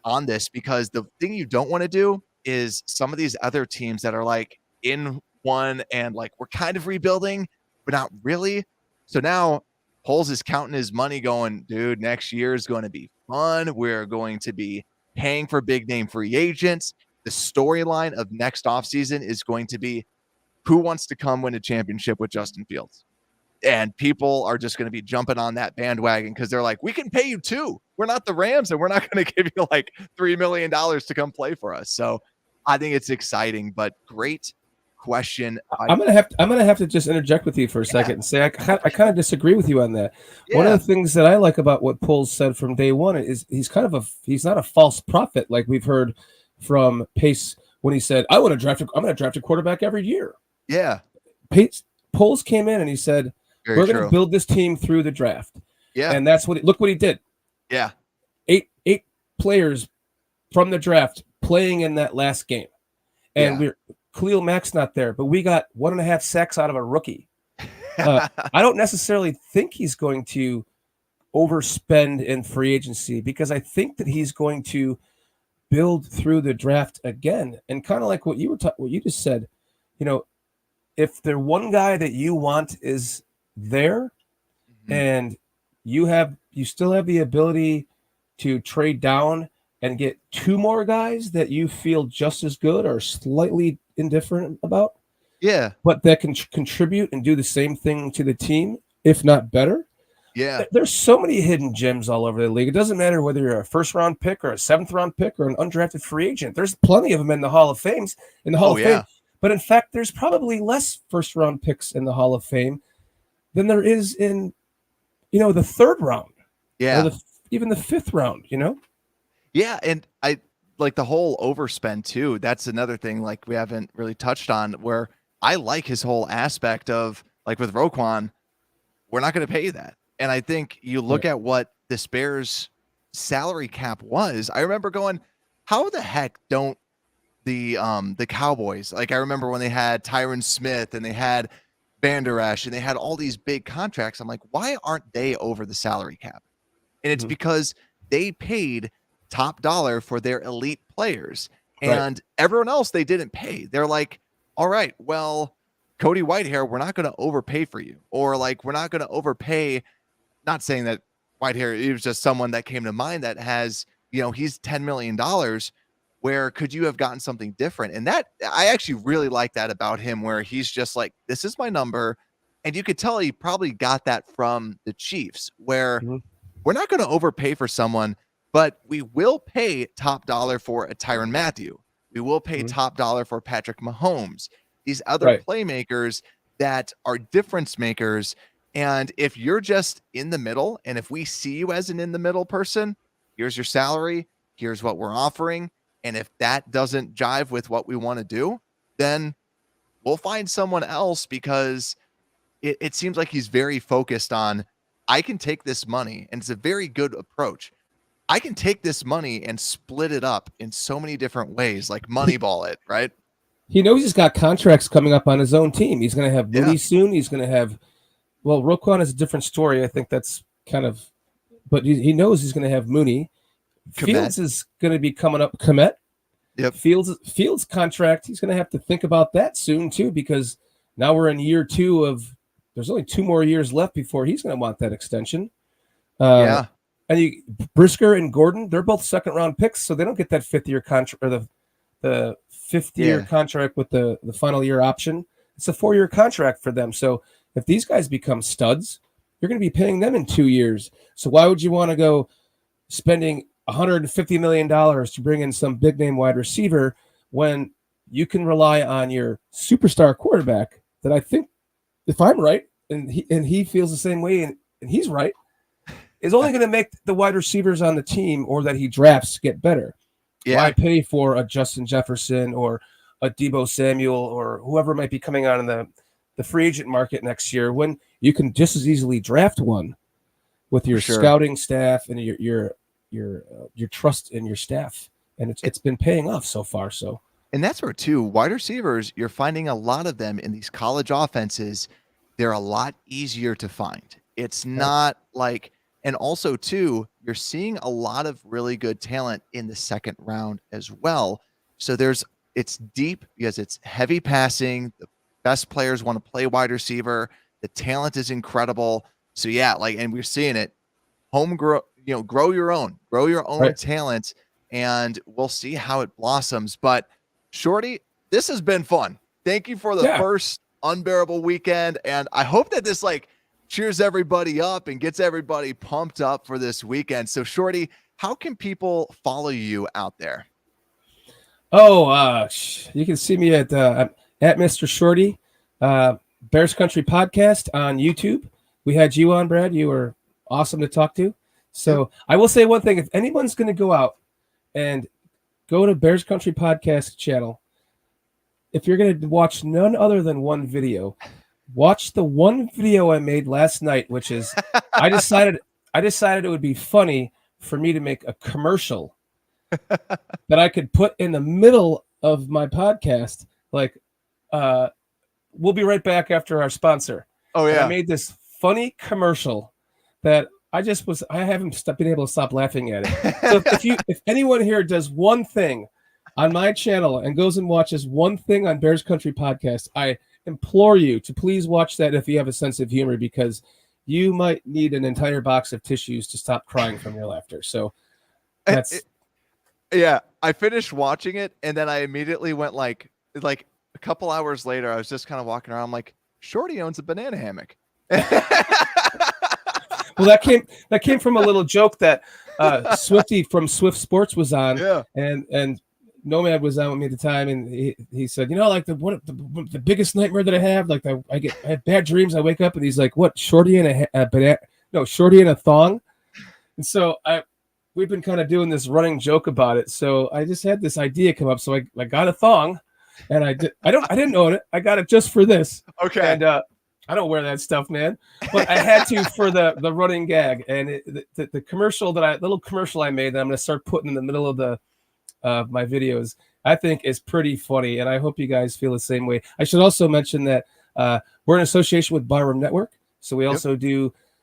on this, because the thing you don't want to do is some of these other teams that are like in one and like we're kind of rebuilding, but not really. So now Poles is counting his money going, dude, next year is going to be fun. We're going to be paying for big name free agents. The storyline of next offseason is going to be who wants to come win a championship with Justin Fields. And people are just going to be jumping on that bandwagon because they're like, we can pay you too. We're not the Rams and we're not going to give you like $3 million to come play for us. So I think it's exciting, but great question. I'm gonna have to just interject with you for a second and say I kind of disagree with you on that. Yeah. One of the things that I like about what Poles said from day one is he's not a false prophet like we've heard from Pace when he said, I'm gonna draft a quarterback every year. Yeah. Poles came in and he said, we're gonna build this team through the draft. Yeah. And that's look what he did. Yeah. Eight players from the draft playing in that last game. And Khalil Mack's not there, but we got 1.5 sacks out of a rookie. I don't necessarily think he's going to overspend in free agency because I think that he's going to build through the draft again. And kind of like what you just said, if the one guy that you want is there and you still have the ability to trade down and get 2 more guys that you feel just as good or slightly indifferent about. Yeah. But that can contribute and do the same thing to the team, if not better. Yeah. There's so many hidden gems all over the league. It doesn't matter whether you're a 1st-round pick or a 7th-round pick or an undrafted free agent. There's plenty of them in the Hall of Fame. But in fact, there's probably less 1st-round picks in the Hall of Fame than there is in, the 3rd round. Yeah. Or even the 5th round, Yeah, and I like the whole overspend too. That's another thing like we haven't really touched on where I like his whole aspect of like with Roquan, we're not going to pay you that. And I think you look at what the Bears salary cap was. I remember going, how the heck don't the Cowboys, like I remember when they had Tyron Smith and they had Van Der Esch and they had all these big contracts. I'm like, why aren't they over the salary cap? And it's because they paid top dollar for their elite players and everyone else they didn't pay. They're like, all right, well, Cody Whitehair, we're not going to overpay for you, or like we're not going to overpay. Not saying that Whitehair, it was just someone that came to mind that has, he's $10 million. Where could you have gotten something different? And that I actually really like that about him, where he's just like, this is my number. And you could tell he probably got that from the Chiefs, where we're not going to overpay for someone, but we will pay top dollar for a Tyrann Mathieu. We will pay top dollar for Patrick Mahomes, these other playmakers that are difference makers. And if you're just in the middle, and if we see you as an in the middle person, here's your salary, here's what we're offering. And if that doesn't jive with what we want to do, then we'll find someone else, because it seems like he's very focused on, I can take this money, and it's a very good approach. I can take this money and split it up in so many different ways, like Moneyball it, right? He knows he's got contracts coming up on his own team. He's going to have Mooney soon. He's going to have, Roquan is a different story. I think that's kind of, but he knows he's going to have Mooney. Kmet. Fields is going to be coming up. Kmet. Yep. Fields contract. He's going to have to think about that soon too, because now we're in year 2 of. There's only 2 more years left before he's going to want that extension. And Brisker and Gordon, they're both 2nd-round picks, so they don't get that 5th-year contract or the 5th-year contract with the final year option. It's a 4-year contract for them. So if these guys become studs, you're going to be paying them in 2 years. So why would you want to go spending $150 million to bring in some big name wide receiver when you can rely on your superstar quarterback that I think, if I'm right, and he feels the same way, and he's right, is only going to make the wide receivers on the team or that he drafts get better. Yeah. Why pay for a Justin Jefferson or a Deebo Samuel or whoever might be coming out in the free agent market next year when you can just as easily draft one with your scouting staff and your trust in your staff, and it's been paying off so far. So, and that's where too wide receivers, you're finding a lot of them in these college offenses. They're a lot easier to find. It's not like, and also too, you're seeing a lot of really good talent in the 2nd round as well. So there's it's deep because it's heavy passing. The best players want to play wide receiver. The talent is incredible. So yeah, like, and we're seeing it. Grow your own Right. talent, and we'll see how it blossoms. But Shorty, this has been fun. Thank you for the first Unbearable Weekend, and I hope that this like cheers everybody up and gets everybody pumped up for this weekend. So Shorty, how can people follow you out there? Oh, you can see me at Mr. Shorty, Bears Country Podcast on YouTube. We had you on, Brad. You were awesome to talk to. So I will say one thing: if anyone's going to go out and go to Bears Country Podcast channel, if you're going to watch none other than one video, watch the one video I made last night, which is I decided it would be funny for me to make a commercial that I could put in the middle of my podcast, like, we'll be right back after our sponsor. Oh yeah. And I made this funny commercial that I haven't been able to stop laughing at it. So if anyone here does one thing on my channel and goes and watches one thing on Bears Country Podcast, I implore you to please watch that if you have a sense of humor, because you might need an entire box of tissues to stop crying from your laughter. So that's yeah. I finished watching it, and then I immediately went like a couple hours later, I was just kind of walking around. I'm like, Shorty owns a banana hammock. Well, that came from a little joke that Swifty from Swift Sports was on, and Nomad was on with me at the time, and he said, like the biggest nightmare that I have, like I have bad dreams. I wake up and he's like, "What? Shorty and Shorty and a thong?" And so we've been kind of doing this running joke about it. So I just had this idea come up, so I got a thong, and I didn't own it. I got it just for this. Okay. And I don't wear that stuff, man, but I had to for the running gag. And the commercial little commercial I made that I'm going to start putting in the middle of my videos, I think is pretty funny. And I hope you guys feel the same way. I should also mention that we're in association with Barroom Network. So we also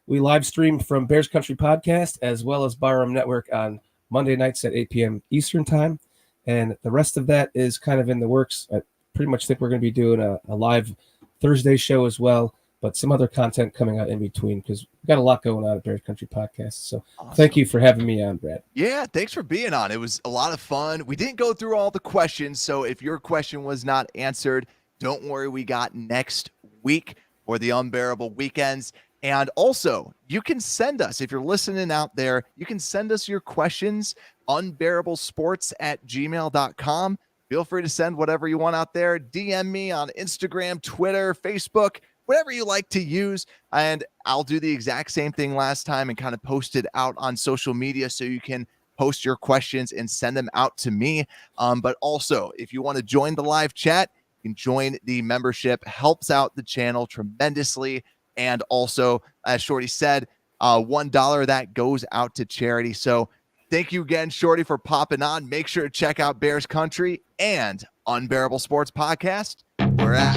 we live stream from Bears Country Podcast as well as Barroom Network on Monday nights at 8 p.m. Eastern time. And the rest of that is kind of in the works. I pretty much think we're going to be doing a live Thursday show as well, but some other content coming out in between because we've got a lot going on at Bears Country Podcast. So Thank you for having me on, Brad. Yeah, thanks for being on. It was a lot of fun. We didn't go through all the questions, so if your question was not answered, don't worry. We got next week for the Unbearable Weekends. And also, you can send us, if you're listening out there, you can send us your questions, unbearablesports@gmail.com. Feel free to send whatever you want out there. DM me on Instagram, Twitter, Facebook, whatever you like to use. And I'll do the exact same thing last time and kind of post it out on social media so you can post your questions and send them out to me. But also, if you want to join the live chat, you can join the membership. Helps out the channel tremendously. And also, as Shorty said, $1 that goes out to charity. So thank you again, Shorty, for popping on. Make sure to check out Bears Country and Unbearable Sports Podcast. We're at.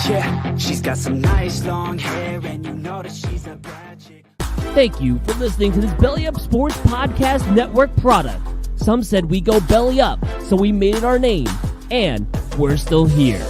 Yeah, she's got some nice long hair, and you know that she's a bad chick. Thank you for listening to this Belly Up Sports Podcast Network product. Some said we go belly up, so we made it our name, and we're still here.